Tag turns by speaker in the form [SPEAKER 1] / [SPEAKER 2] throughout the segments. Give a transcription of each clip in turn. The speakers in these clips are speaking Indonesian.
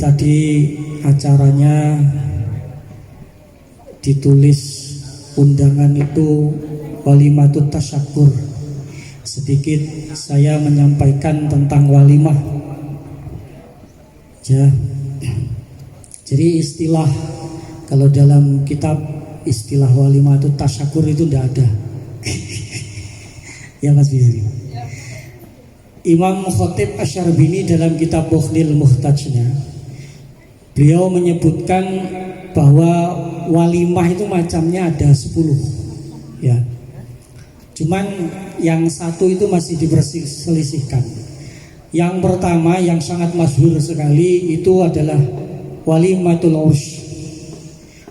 [SPEAKER 1] tadi acaranya ditulis undangan itu walimatut tasyakur. Sedikit saya menyampaikan tentang walimah. Ya. Jadi istilah, kalau dalam kitab istilah walimatut tasyakur itu tidak ada. Ya Mas Bisri. Imam Khatib Asy-Syarbini dalam kitab Bughnil Muhtajnya, beliau menyebutkan bahwa walimah itu macamnya ada 10. Ya. Cuman yang satu itu masih diperselisihkan. Yang pertama yang sangat masyhur sekali itu adalah walimatul urs.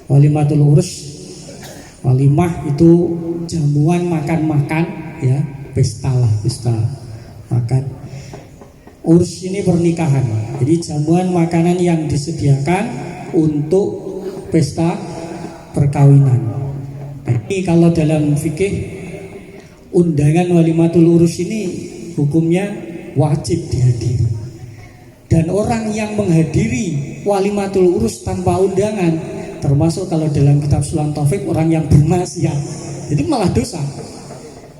[SPEAKER 1] Walimatul urs, walimah itu jamuan makan-makan, ya, pesta lah, pesta makan. Urs ini pernikahan. Jadi jamuan makanan yang disediakan untuk pesta perkawinan. Ini kalau dalam fikih undangan walimatul urus ini hukumnya wajib dihadiri. Dan orang yang menghadiri walimatul urus tanpa undangan, termasuk kalau dalam kitab Sulam Taufik orang yang bermaksiat, jadi malah dosa.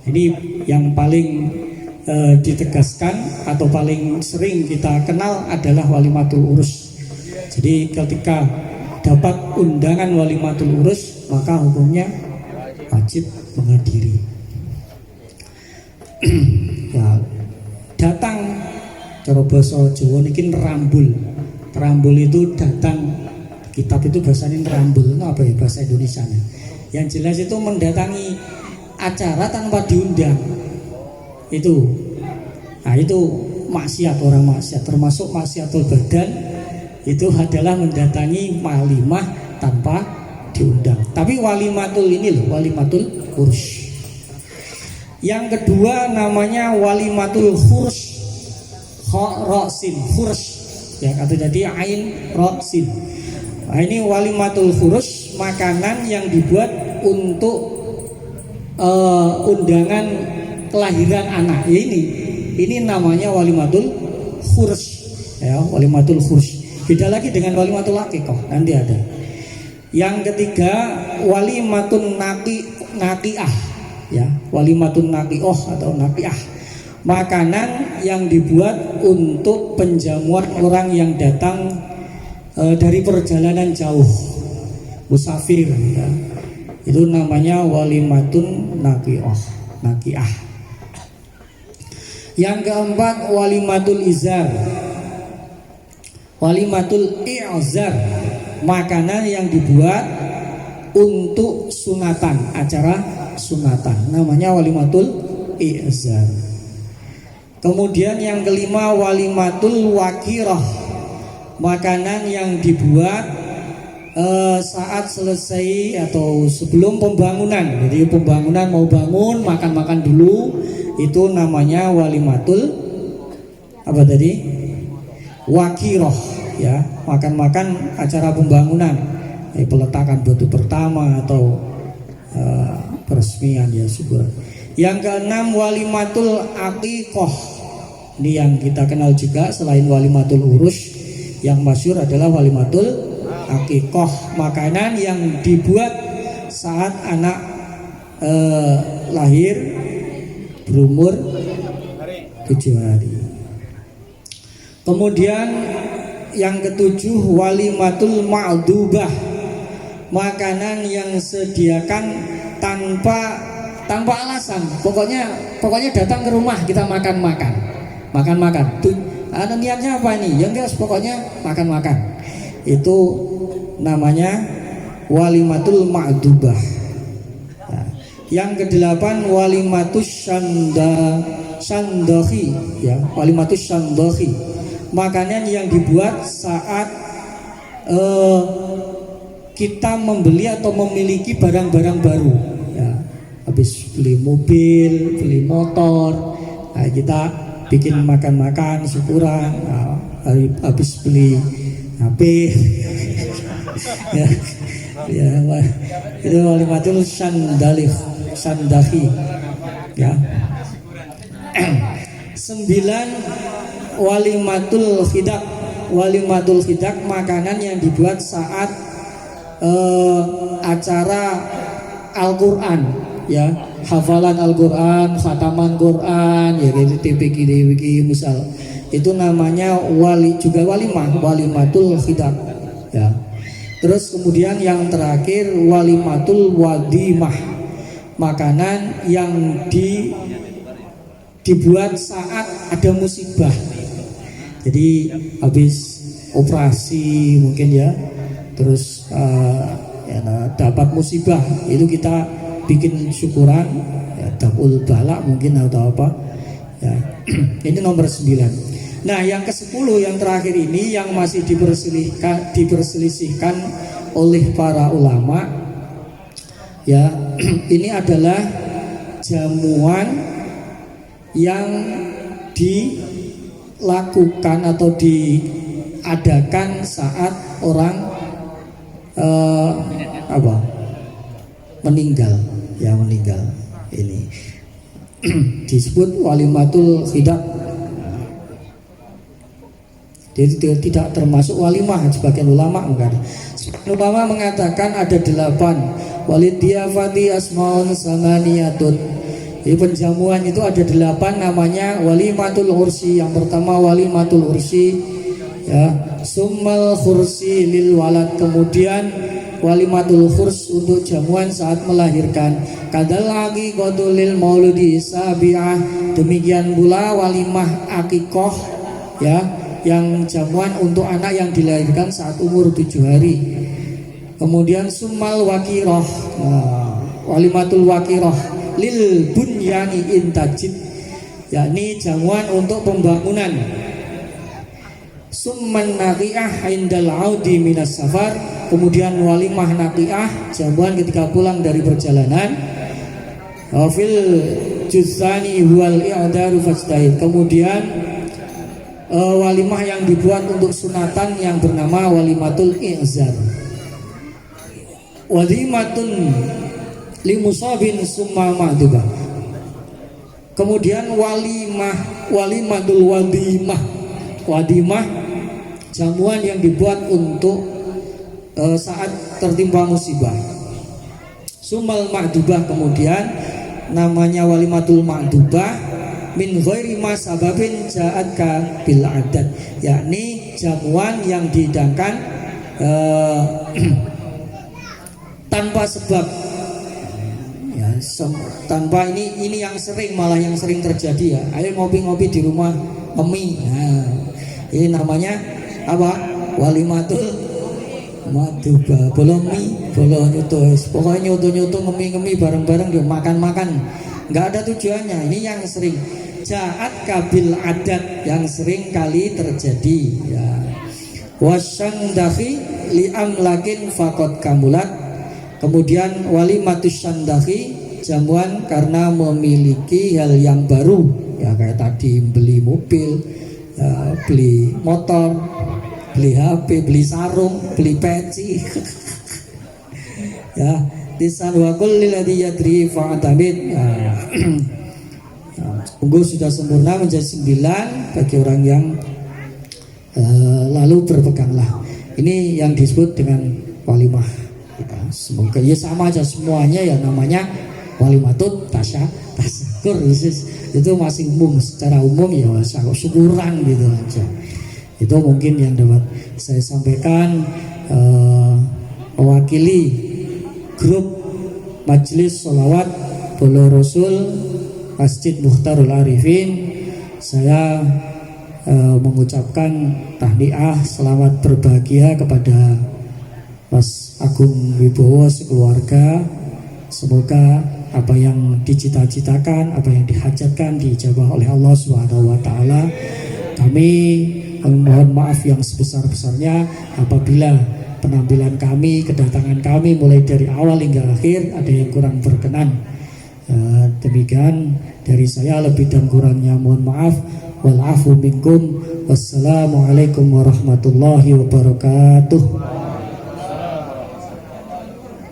[SPEAKER 1] Ini yang paling ditegaskan atau paling sering kita kenal adalah walimatul urus. Jadi ketika dapat undangan walimatul urus, maka hukumnya wajib menghadiri. Ya, datang cara basa Jawa niki rambul. Rambul itu datang, kitab itu bahasanya rambul. Itu apa ya bahasa Indonesianya? Yang jelas itu mendatangi acara tanpa diundang. Itu. Nah, itu maksiat, orang maksiat, termasuk maksiatul badan. Itu adalah mendatangi walimah tanpa diundang. Tapi walimatul ini loh, walimatul urus. Yang kedua namanya walimatul khurs, khurs, ya, atau jadi ain rosin. Nah, ini walimatul khurs, makanan yang dibuat untuk undangan kelahiran anak. Ya, ini namanya walimatul khurs, ya, walimatul khurs. Beda lagi dengan walimatul aqiqah, nanti ada. Yang ketiga walimatun naqiah, ya, walimatun naqiah atau naqiah, makanan yang dibuat untuk penjamuan orang yang datang dari perjalanan jauh, musafir, ya. Itu namanya walimatun naqiah. Yang keempat walimatul izar, walimatul i'zar, makanan yang dibuat untuk sunatan, acara sunatan, namanya walimatul i'zar. Kemudian yang kelima walimatul wakirah, makanan yang dibuat saat selesai atau sebelum pembangunan. Jadi pembangunan mau bangun, makan-makan dulu, itu namanya walimatul apa tadi? Wakirah, ya, makan-makan acara pembangunan, peletakan batu pertama atau peresmian, ya, syukur. Yang keenam walimatul aqiqah. Ini yang kita kenal juga selain walimatul urus, yang masyhur adalah walimatul aqiqah, makanan yang dibuat saat anak lahir berumur 7 hari. Kemudian yang ketujuh walimatul ma'dubah, makanan yang sediakan tanpa alasan. Pokoknya datang ke rumah kita makan. Tuh, ada niatnya apa ini? Yang jelas pokoknya makan. Itu namanya walimatul ma'dubah. Nah, yang kedelapan walimatus sandahi, ya, walimatus sandahi, makanan yang dibuat saat kita membeli atau memiliki barang-barang baru, ya, habis beli mobil, beli motor, nah, kita bikin makan syukuran, nah, habis beli HP, ya, itu walimatul sandahi, ya. 9 walimatul khidab, walimatul khidak, makanan yang dibuat saat acara Al-Quran, ya, hafalan Al-Quran, khataman Quran, ya gitu, TPQ misal, itu namanya walimatul khidak, ya. Terus kemudian yang terakhir walimatul wadimah, makanan yang dibuat saat ada musibah. Jadi habis operasi mungkin ya, terus dapat musibah, itu kita bikin syukuran, ya, dabul balak mungkin atau apa, ya. Ini nomor 9. Nah, yang ke-10 yang terakhir ini yang masih diperselisihkan oleh para ulama, ya, ini adalah jamuan yang dilakukan atau diadakan saat orang meninggal, ya, meninggal. Ini disebut walimatul khidak. Jadi tidak termasuk walimah, sebagian ulama enggak. Sebagian ulama mengatakan ada 8 walidiyafati asmaun samaniyatun. Jadi penjamuan itu ada 8, namanya walimatul ursi. Yang pertama walimatul ursi, ya, summal khursi lil walad, kemudian walimatul khurs untuk jamuan saat melahirkan, kadal aqiqatul lil mauludi sabi'ah, demikian pula walimah akikoh, ya, yang jamuan untuk anak yang dilahirkan saat umur 7 hari. Kemudian summal wakiroh, walimatul wakiroh lil bunyani intajid, yakni jamuan untuk pembangunan. Summan naqiah indal audi minas safar, kemudian walimah naqiah, jamuan ketika pulang dari perjalanan. Fil juzani wal i'daru fastahid, kemudian walimah yang dibuat untuk sunatan yang bernama walimatul i'zar. Walimatun limusabin summa ma'dubah. Kemudian walimatul wadimah, jamuan yang dibuat untuk saat tertimpa musibah. Sumal ma'dubah, kemudian namanya walimatul ma'dubah min ghairi ma sababin ja'atka bil adat, yakni jamuan yang dihidangkan tanpa sebab, ya, tanpa ini yang sering, malah yang sering terjadi, ya. Ayo ngopi-ngopi di rumah emi, nah, ini namanya apa? Walimatul madubah. Bolong mie, bolong nyoto, pokoknya nyoto ngemi bareng-bareng, dia makan-makan, nggak ada tujuannya. Ini yang sering jaat kabil adat, yang sering kali terjadi, ya. Wasandahi liam lakin fakot kamulat, kemudian walimatus sandahi, jamuan karena memiliki hal yang baru, ya, kayak tadi beli mobil, ya, beli motor, beli HP, beli sarung, beli peci. Ya, lisan wa kulli ladzi yadri fa'tamid. Unggul sudah sempurna menjadi 9 bagi orang yang lalu berpeganglah. Ini yang disebut dengan walimah. Semoga ya sama aja semuanya, ya, namanya walimatut tasakur. Itu masih umum, secara umum, ya, syukuran gitu aja. Itu mungkin yang dapat saya sampaikan mewakili grup Majelis Sholawat Bolo Rasul Masjid Mukhtarul Arifin. Saya mengucapkan tahniah selamat berbahagia kepada Mas Agung Wibowo sekeluarga. Semoga apa yang dicita-citakan, apa yang dihajatkan dijabah oleh Allah SWT. Kami mohon maaf yang sebesar-besarnya apabila penampilan kami, kedatangan kami mulai dari awal hingga akhir ada yang kurang berkenan. Demikian dari saya, lebih dan kurangnya mohon maaf. Wal afu minkum. Wassalamualaikum warahmatullahi wabarakatuh.